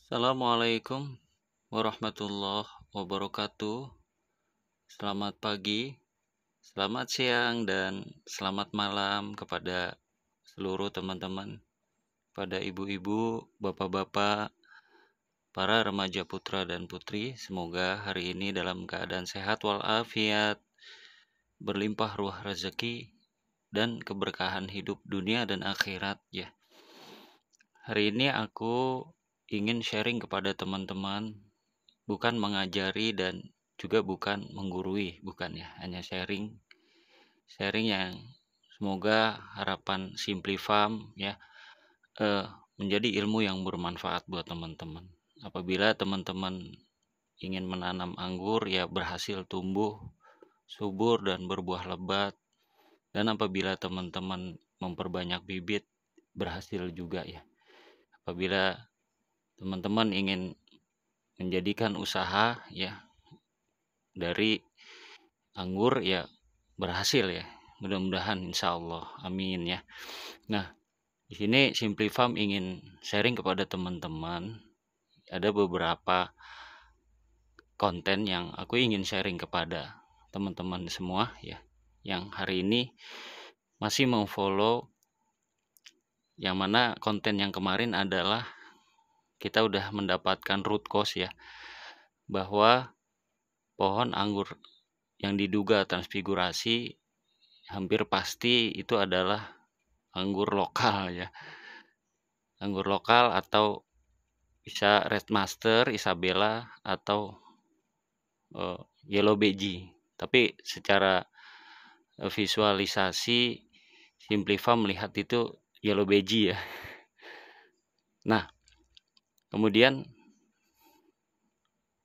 Assalamualaikum warahmatullahi wabarakatuh. Selamat pagi, selamat siang, dan selamat malam kepada seluruh teman-teman, pada ibu-ibu, bapak-bapak, para remaja putra dan putri. Semoga hari ini dalam keadaan sehat walafiat, berlimpah ruah rezeki, dan keberkahan hidup dunia dan akhirat ya. Hari ini aku ingin sharing kepada teman-teman, bukan mengajari dan juga bukan menggurui, bukan ya, hanya sharing yang semoga harapan Simplifam ya menjadi ilmu yang bermanfaat buat teman-teman. Apabila teman-teman ingin menanam anggur ya berhasil tumbuh subur dan berbuah lebat, dan apabila teman-teman memperbanyak bibit berhasil juga ya. Apabila teman-teman ingin menjadikan usaha ya dari anggur ya berhasil ya, mudah-mudahan insya Allah, amin ya. Nah, di sini Simplifam ingin sharing kepada teman-teman, ada beberapa konten yang aku ingin sharing kepada teman-teman semua ya, yang hari ini masih mau follow, yang mana konten yang kemarin adalah kita udah mendapatkan root cause ya, bahwa pohon anggur yang diduga transfigurasi hampir pasti itu adalah anggur lokal ya. Anggur lokal atau bisa Red Master, Isabella, atau Yellow Beji. Tapi secara visualisasi Simplifam melihat itu Yellow Beji ya. Nah, kemudian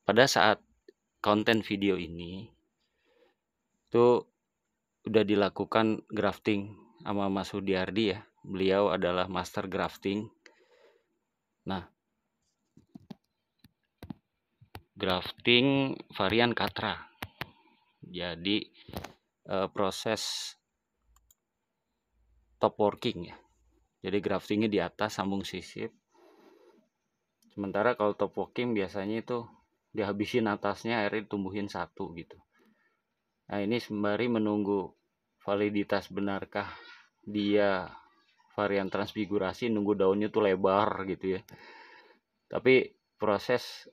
pada saat konten video ini itu udah dilakukan grafting sama Mas Hudiardi ya. Beliau adalah master grafting. Nah, grafting varian Katra. Jadi proses top working ya. Jadi graftingnya di atas sambung sisip. Sementara kalau top working biasanya itu dihabisin atasnya, akhirnya tumbuhin satu gitu. Nah, ini sembari menunggu validitas benarkah dia varian transfigurasi, nunggu daunnya tuh lebar gitu ya. Tapi proses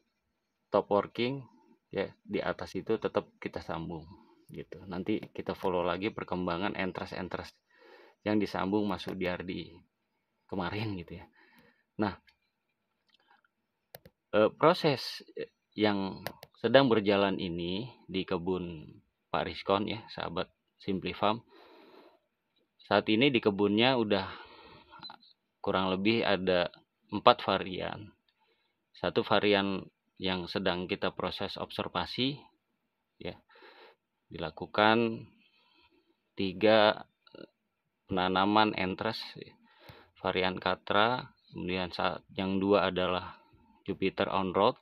top working ya di atas itu tetap kita sambung gitu. Nanti kita follow lagi perkembangan entres yang disambung Mas Sudiardi kemarin gitu ya. Nah, proses yang sedang berjalan ini di kebun Pak Rizkon ya, sahabat Simplifam. Saat ini di kebunnya udah kurang lebih ada 4 varian. Satu varian yang sedang kita proses observasi ya. Dilakukan 3 penanaman entres varian Katra, kemudian yang 2 adalah Jupiter on road,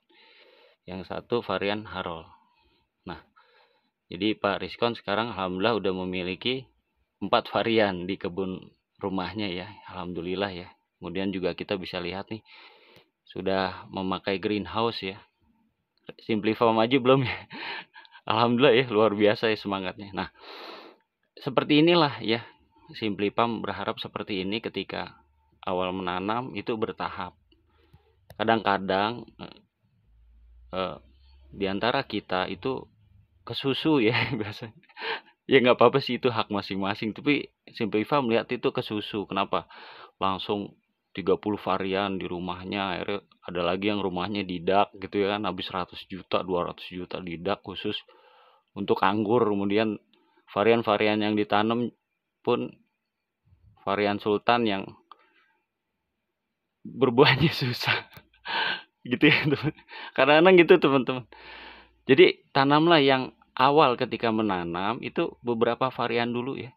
yang 1 varian Harold. Nah, jadi Pak Rizkon sekarang alhamdulillah udah memiliki 4 varian di kebun rumahnya ya, alhamdulillah ya. Kemudian juga kita bisa lihat nih sudah memakai greenhouse ya. Simplifam aja belum ya. Alhamdulillah ya, luar biasa ya semangatnya. Nah, seperti inilah ya, Simplifam berharap seperti ini ketika awal menanam itu bertahap. Kadang-kadang di antara kita itu kesusu ya biasanya. Ya nggak apa-apa sih, itu hak masing-masing. Tapi Simplifam melihat itu kesusu. Kenapa? Langsung 30 varian di rumahnya. Akhirnya ada lagi yang rumahnya didak gitu ya kan. Habis 100 juta, 200 juta didak khusus untuk anggur. Kemudian varian-varian yang ditanam pun varian Sultan yang berbuahnya susah. Gitu ya teman. Kadang-kadang gitu teman-teman. Jadi tanamlah yang awal ketika menanam itu beberapa varian dulu ya.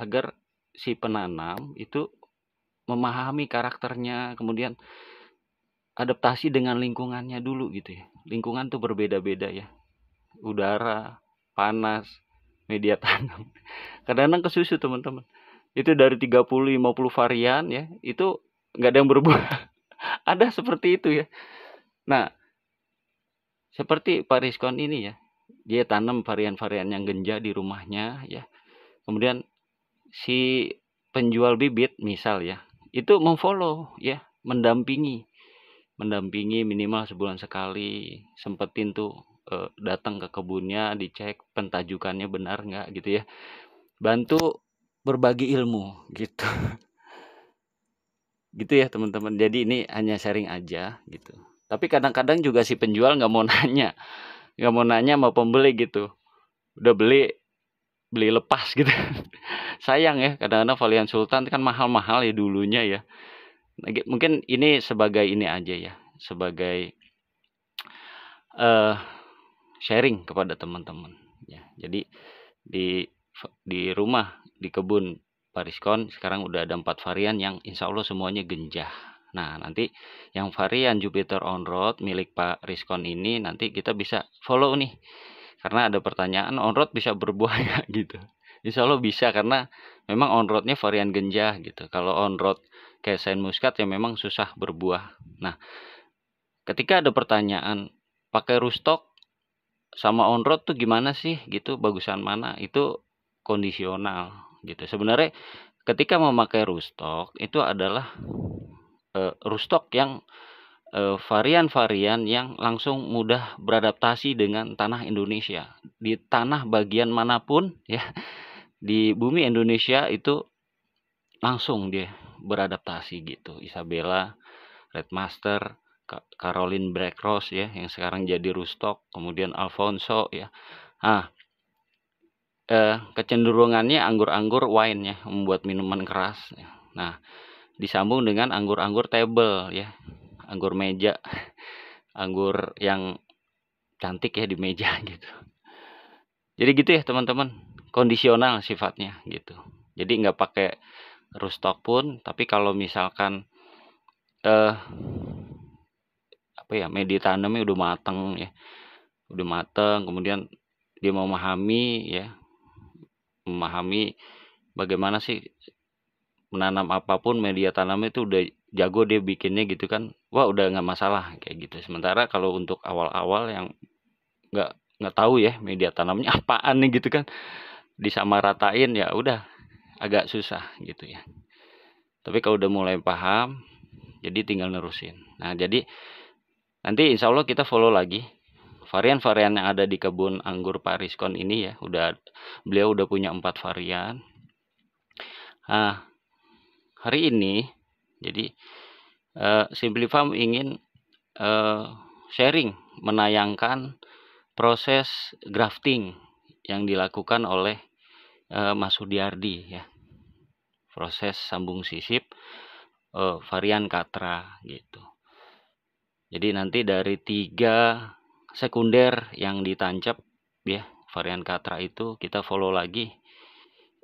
Agar si penanam itu memahami karakternya, kemudian adaptasi dengan lingkungannya dulu gitu ya. Lingkungan tuh berbeda-beda ya. Udara, panas, media tanam. Kadang-kadang kesusu teman-teman. Itu dari 30-50 varian ya, itu nggak ada yang berbuah. Ada seperti itu ya. Nah, seperti Pak Rizkon ini ya, dia tanam varian-varian yang genja di rumahnya ya. Kemudian si penjual bibit misal ya, itu memfollow ya, mendampingi minimal sebulan sekali, sempetin tuh datang ke kebunnya, dicek pentajukannya benar nggak gitu ya, bantu berbagi ilmu gitu. Gitu ya teman-teman, jadi ini hanya sharing aja gitu. Tapi kadang-kadang juga si penjual nggak mau nanya sama pembeli gitu, udah beli lepas gitu. Sayang ya, kadang-kadang Valian Sultan kan mahal-mahal ya dulunya ya. Mungkin ini sebagai ini aja ya, sebagai sharing kepada teman-teman ya. Jadi di rumah, di kebun Pak Rizkon sekarang udah ada 4 varian yang insya Allah semuanya genjah. Nah, nanti yang varian Jupiter on road milik Pak Rizkon ini nanti kita bisa follow nih. Karena ada pertanyaan, on road bisa berbuah nggak gitu. Insya Allah bisa, karena memang on roadnya varian genjah gitu. Kalau on road kayak Saint Muscat ya memang susah berbuah. Nah, ketika ada pertanyaan pakai rootstock sama on road tuh gimana sih gitu, bagusan mana, itu kondisional gitu. Sebenarnya ketika memakai rootstock itu adalah rootstock yang varian-varian yang langsung mudah beradaptasi dengan tanah Indonesia. Di tanah bagian manapun ya, di bumi Indonesia itu langsung dia beradaptasi gitu. Isabella, Red Master, Caroline Black Rose ya, yang sekarang jadi rootstock, kemudian Alfonso ya. Nah, kecenderungannya anggur-anggur wine ya, membuat minuman keras ya. Nah, disambung dengan anggur-anggur table ya, anggur meja, anggur yang cantik ya di meja gitu. Jadi gitu ya teman-teman, kondisional sifatnya gitu. Jadi nggak pakai rootstock pun, tapi kalau misalkan apa ya, media tanamnya udah mateng ya, kemudian dia memahami bagaimana sih menanam apapun, media tanamnya itu udah jago dia bikinnya gitu kan, wah udah nggak masalah kayak gitu. Sementara kalau untuk awal-awal yang nggak tahu ya media tanamnya apaan nih gitu kan, disamaratain ya udah agak susah gitu ya. Tapi kalau udah mulai paham, jadi tinggal nerusin. Nah, jadi nanti insya Allah kita follow lagi varian-varian yang ada di kebun anggur Pak Rizkon ini ya. Beliau udah punya 4 varian. Nah, hari ini jadi Simplifarm ingin sharing, menayangkan proses grafting yang dilakukan oleh Mas Sudiardi ya. Proses sambung sisip varian Katra gitu. Jadi nanti dari 3 sekunder yang ditancap ya, varian Katra itu kita follow lagi.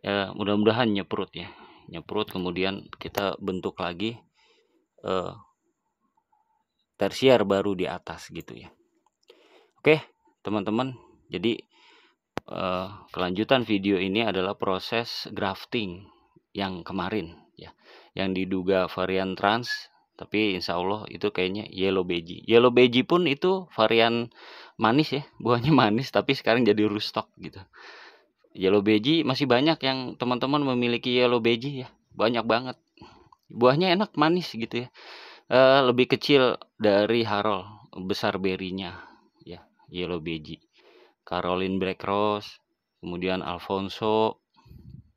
Mudah-mudahan nyeprut ya. Nyeprut kemudian kita bentuk lagi tersier baru di atas gitu ya. Oke, teman-teman. Jadi kelanjutan video ini adalah proses grafting yang kemarin ya, yang diduga varian trans, tapi insya Allah itu kayaknya yellow beji. Yellow beji pun itu varian manis ya, buahnya manis tapi sekarang jadi rootstock gitu. Yellow beji masih banyak yang teman-teman memiliki yellow beji ya, banyak banget. Buahnya enak, manis gitu ya. Lebih kecil dari Harold, besar berinya ya, yellow beji. Caroline Black Rose, kemudian Alfonso,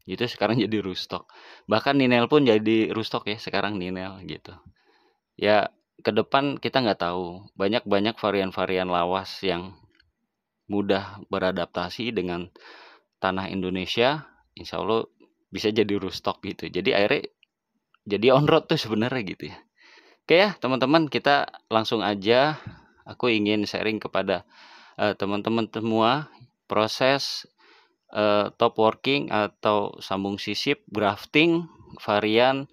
itu sekarang jadi rootstock. Bahkan Ninel pun jadi rootstock ya sekarang, Ninel gitu. Ya ke depan kita nggak tahu, banyak varian-varian lawas yang mudah beradaptasi dengan tanah Indonesia, insya Allah bisa jadi rootstock gitu. Jadi akhirnya jadi on road tuh sebenarnya gitu ya. Oke ya teman-teman, kita langsung aja. Aku ingin sharing kepada teman-teman semua proses top working atau sambung sisip grafting varian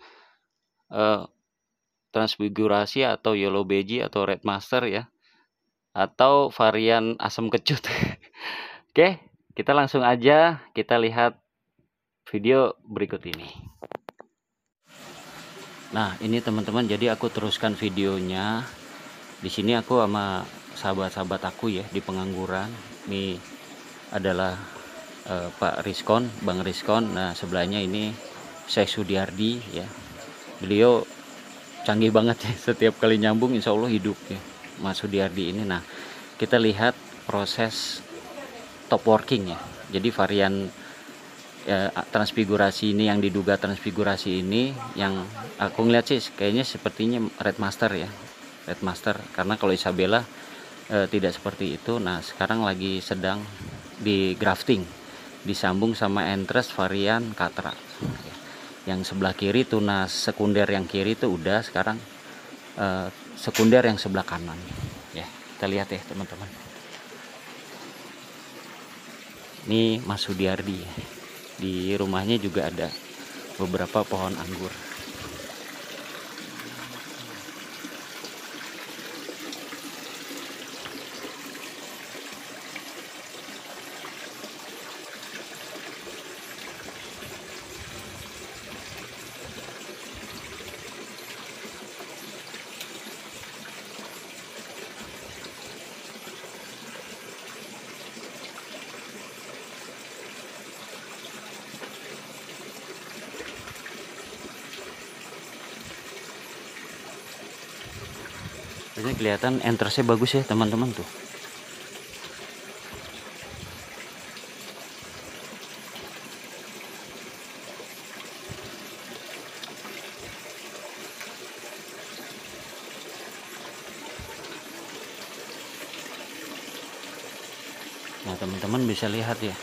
transfigurasi atau yellow beji atau red master ya, atau varian asam kecut. Oke, kita langsung aja kita lihat video berikut ini. Nah ini teman-teman, jadi aku teruskan videonya. Di sini aku sama sahabat-sahabat aku ya di pengangguran. Ini adalah Pak Rizkon, Bang Rizkon. Nah, sebelahnya ini Syekh Sudiardi ya. Beliau canggih banget ya, setiap kali nyambung insya Allah hidup ya Mas Sudiardi ini. Nah, kita lihat proses top working ya. Jadi varian transfigurasi ini, yang diduga transfigurasi ini, yang aku ngeliat sih kayaknya sepertinya Red Master ya, Red Master, karena kalau Isabella tidak seperti itu. Nah, sekarang lagi sedang di grafting, disambung sama Entres varian Katra. Yang sebelah kiri tunas sekunder yang kiri itu udah, sekarang sekunder yang sebelah kanan ya. Kita lihat ya teman-teman, ini Mas Sudiardi ya. Di rumahnya juga ada beberapa pohon anggur. Ini kelihatan entrasnya bagus ya teman-teman tuh. Nah, teman-teman bisa lihat ya,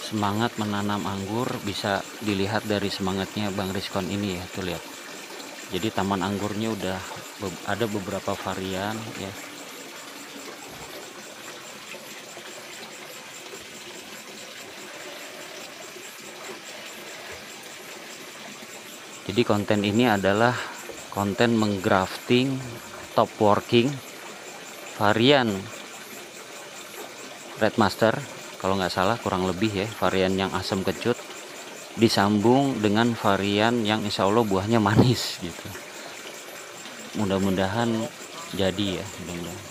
semangat menanam anggur bisa dilihat dari semangatnya Bang Rizkon ini ya. Tuh lihat. Jadi taman anggurnya udah ada beberapa varian ya. Jadi konten ini adalah konten menggrafting top working varian Red Master, kalau nggak salah kurang lebih ya, varian yang asam kecut disambung dengan varian yang insya Allah buahnya manis gitu. Mudah-mudahan jadi ya, mudah-mudahan.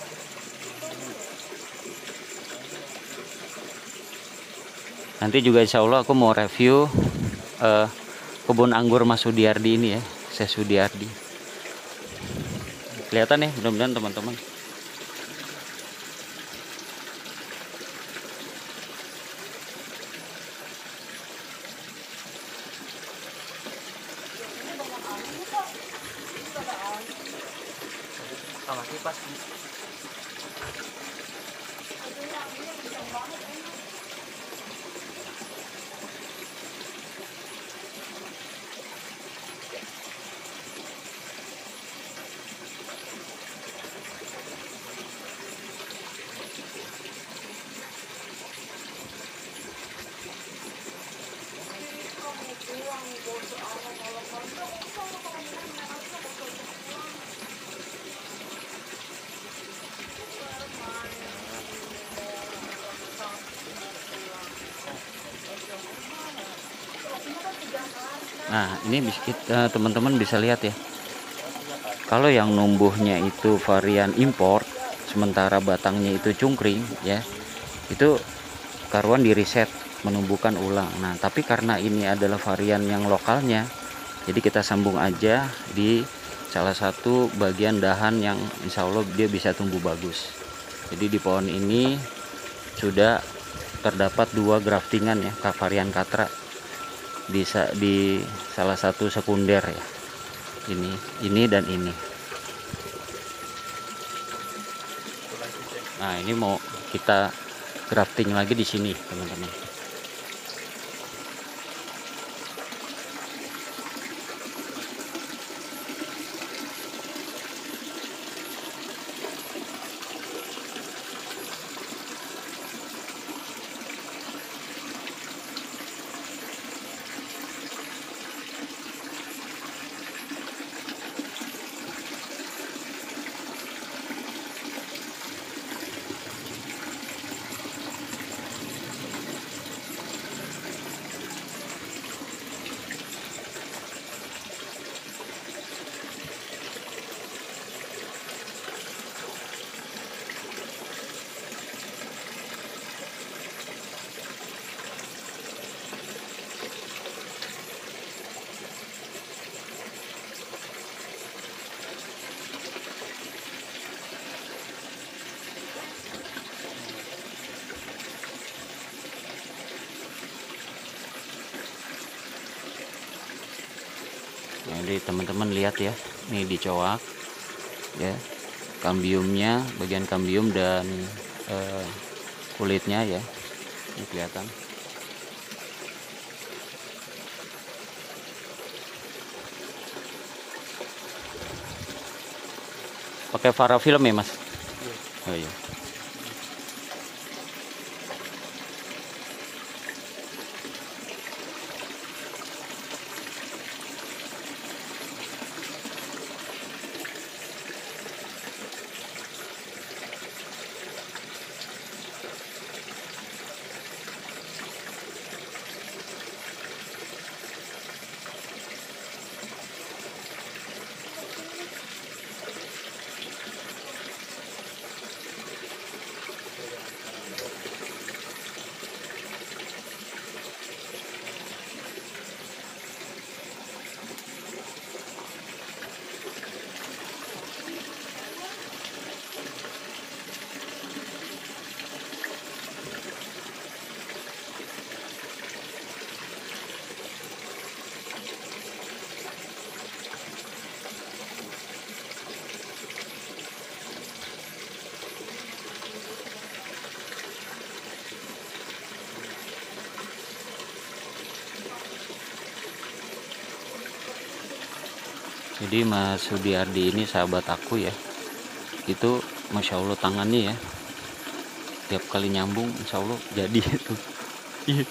Nanti juga insya Allah aku mau review kebun anggur Mas Sudiardi ini ya, Syekh Sudiardi. Kelihatan ya, mudah-mudahan teman-teman. Nah, ini teman-teman bisa lihat ya. Kalau yang numbuhnya itu varian import, sementara batangnya itu cungkring ya, itu karuan di reset, menumbuhkan ulang. Nah, tapi karena ini adalah varian yang lokalnya, jadi kita sambung aja di salah satu bagian dahan yang insya Allah dia bisa tumbuh bagus. Jadi di pohon ini sudah terdapat 2 graftingan ya, varian Katra di salah satu sekunder ya. Ini dan ini. Nah, ini mau kita grafting lagi di sini, teman-teman. Jadi teman-teman lihat ya, ini dicoak ya, kambiumnya, bagian kambium dan kulitnya ya, ini kelihatan. Pakai parafilm ya mas? Oh iya. Jadi Mas Sudiardi ini sahabat aku ya, itu Masya Allah tangannya ya, tiap kali nyambung Insya Allah jadi itu. Iya.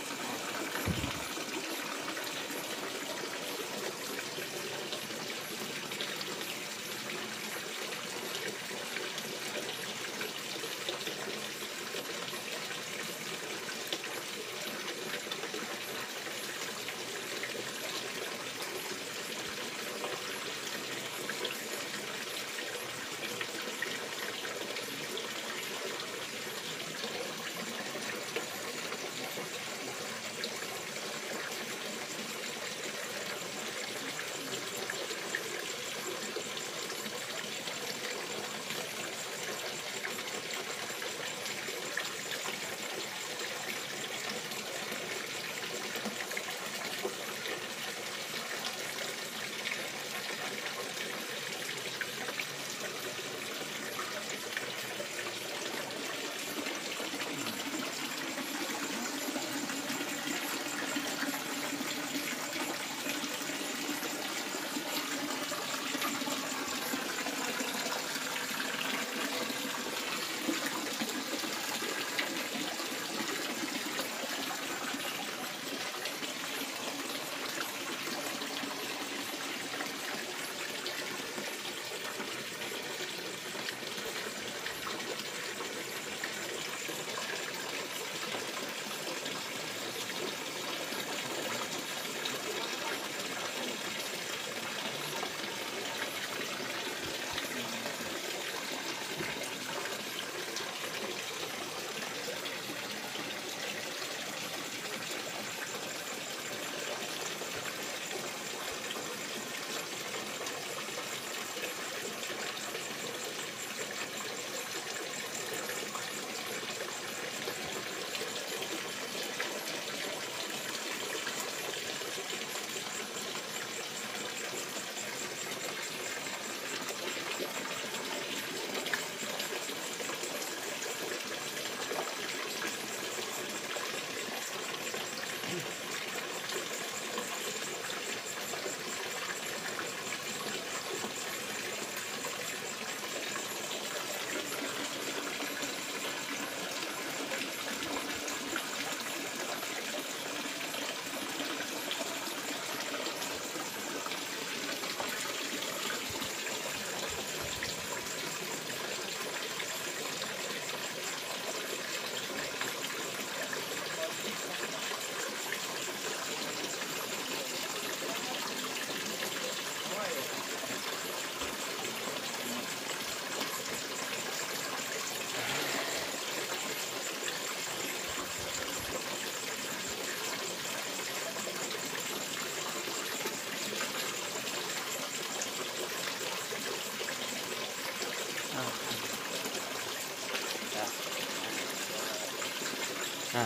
Nah,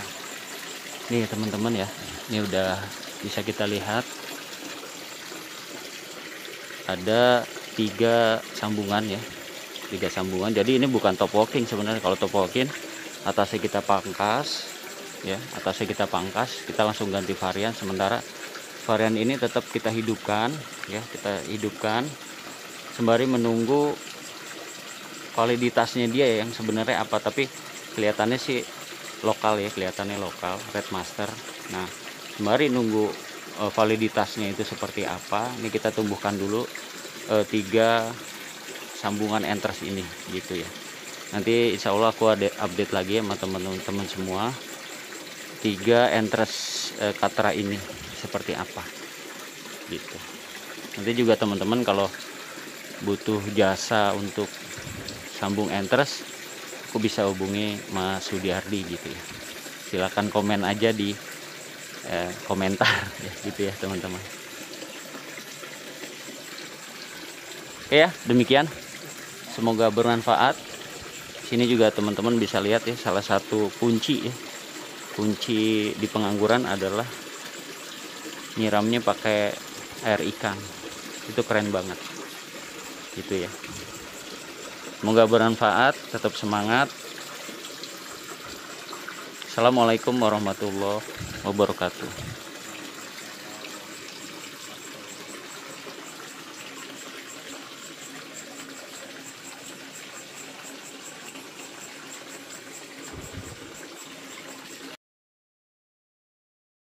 nih teman-teman ya, ini udah bisa kita lihat ada 3 sambungan ya, 3 sambungan. Jadi ini bukan top walking sebenarnya. Kalau top walking atasnya kita pangkas ya, atasnya kita pangkas, kita langsung ganti varian. Sementara varian ini tetap kita hidupkan ya, kita hidupkan sembari menunggu validitasnya dia yang sebenarnya apa. Tapi kelihatannya sih lokal ya, kelihatannya lokal Red Master. Nah, sembari nunggu validitasnya itu seperti apa, ini kita tumbuhkan dulu 3 sambungan enters ini gitu ya. Nanti insya Allah aku ada update lagi sama teman-teman semua 3 enters Katra ini seperti apa gitu. Nanti juga teman-teman kalau butuh jasa untuk sambung enters, aku bisa hubungi Mas Sudiardi gitu ya. Silahkan komen aja di komentar ya gitu ya teman-teman. Oke ya, demikian, semoga bermanfaat. Sini juga teman-teman bisa lihat ya, salah satu kunci ya, kunci di pengangguran adalah nyiramnya pakai air ikan. Itu keren banget gitu ya. Semoga bermanfaat, tetap semangat. Assalamualaikum warahmatullahi wabarakatuh.